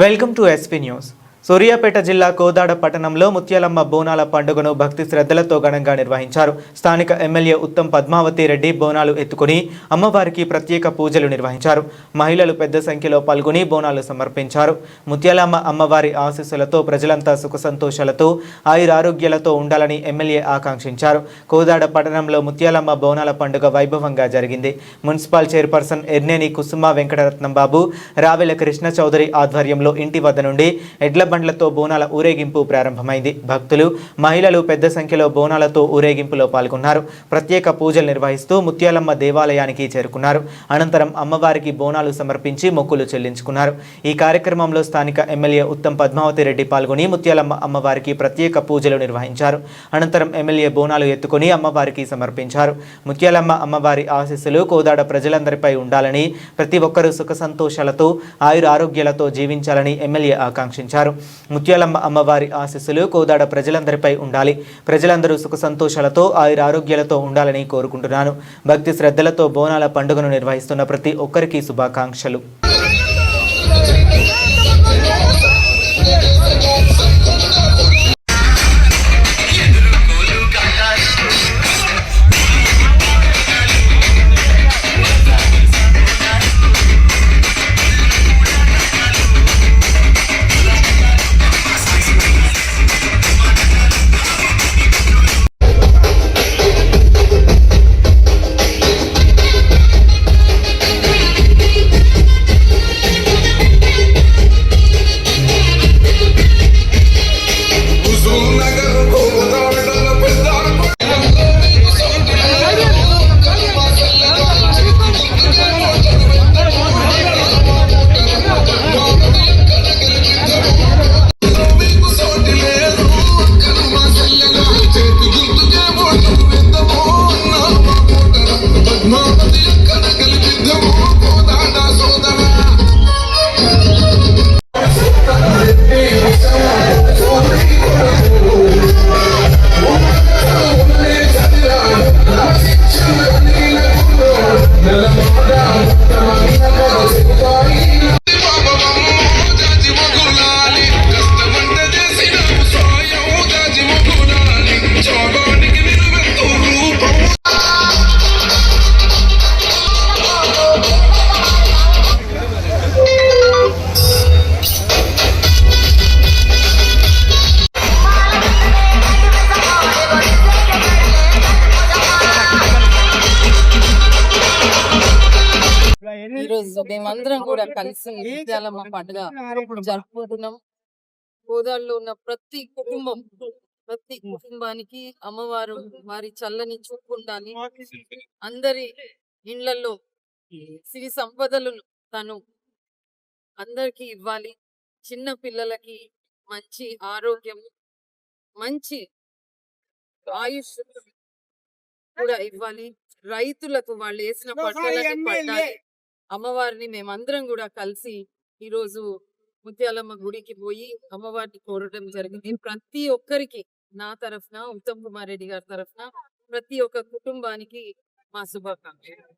Welcome to SP news. Suryapet జిల్లా కోదాడ పట్టణంలో ముత్యాలమ్మ బోనాల పండుగను భక్తి శ్రద్ధలతో ఘనంగా నిర్వహించారు. స్థానిక ఎమ్మెల్యే ఉత్తమ్ పద్మావతి రెడ్డి బోనాలు ఎత్తుకుని అమ్మవారికి ప్రత్యేక పూజలు నిర్వహించారు. మహిళలు పెద్ద సంఖ్యలో పాల్గొని బోనాలు సమర్పించారు. ముత్యాలమ్మ అమ్మవారి ఆశీస్సులతో ప్రజలంతా సుఖ సంతోషాలతో ఆయురారోగ్యాలతో ఉండాలని ఎమ్మెల్యే ఆకాంక్షించారు. కోదాడ పట్టణంలో ముత్యాలమ్మ బోనాల పండుగ వైభవంగా జరిగింది. మున్సిపల్ చైర్పర్సన్ ఎర్నేని కుసుమ వెంకటరత్నం బాబు, రావెల కృష్ణ చౌదరి ఆధ్వర్యంలో ఇంటి వద్ద నుండి ఎడ్ల బండ్లతో బోనాల ఊరేగింపు ప్రారంభమైంది. భక్తులు, మహిళలు పెద్ద సంఖ్యలో బోనాలతో ఊరేగింపులో పాల్గొన్నారు. ప్రత్యేక పూజలు నిర్వహిస్తూ ముత్యాలమ్మ దేవాలయానికి చేరుకున్నారు. అనంతరం అమ్మవారికి బోనాలు సమర్పించి మొక్కులు చెల్లించుకున్నారు. ఈ కార్యక్రమంలో స్థానిక ఎమ్మెల్యే ఉత్తమ్ పద్మావతి రెడ్డి పాల్గొని ముత్యాలమ్మ అమ్మవారికి ప్రత్యేక పూజలు నిర్వహించారు. అనంతరం ఎమ్మెల్యే బోనాలు ఎత్తుకుని అమ్మవారికి సమర్పించారు. ముత్యాలమ్మ అమ్మవారి ఆశీస్సులు కోదాడ ప్రజలందరిపై ఉండాలని, ప్రతి ఒక్కరూ సుఖ సంతోషాలతో ఆయురారోగ్యాలతో జీవించాలని ఎమ్మెల్యే ఆకాంక్షించారు. ముత్యాలమ్మ అమ్మవారి ఆశీస్సులు కోదాడ ప్రజలందరిపై ఉండాలి. ప్రజలందరూ సుఖ సంతోషాలతో ఆయురారోగ్యాలతో ఉండాలని కోరుకుంటున్నాను. భక్తి శ్రద్ధలతో బోనాల పండుగను నిర్వహిస్తున్న ప్రతి ఒక్కరికి శుభాకాంక్షలు. ఈరోజు మేమందరం కూడా కలిసి ముత్యాలమ్మ పండుగ జరుపుకుంటున్నాం. గోదావరిలో ఉన్న ప్రతి కుటుంబానికి అమ్మవారు వారి చల్లని చూపు ఉండాలి. అందరి ఇండ్లలో సిరి సంపదలు తను అందరికి ఇవ్వాలి. చిన్న పిల్లలకి మంచి ఆరోగ్యం, మంచి ఆయుష్ కూడా ఇవ్వాలి. రైతులకు వాళ్ళు వేసిన పంటలకి పండాలి. అమ్మవారిని మేమందరం కూడా కలిసి ఈరోజు ముత్యాలమ్మ గుడికి పోయి అమ్మవారిని కోరడం జరిగింది. ప్రతి ఒక్కరికి నా తరఫున, ఉత్తమ్ కుమార్ రెడ్డి గారి తరఫున ప్రతి ఒక్క కుటుంబానికి మా శుభాకాంక్షలు.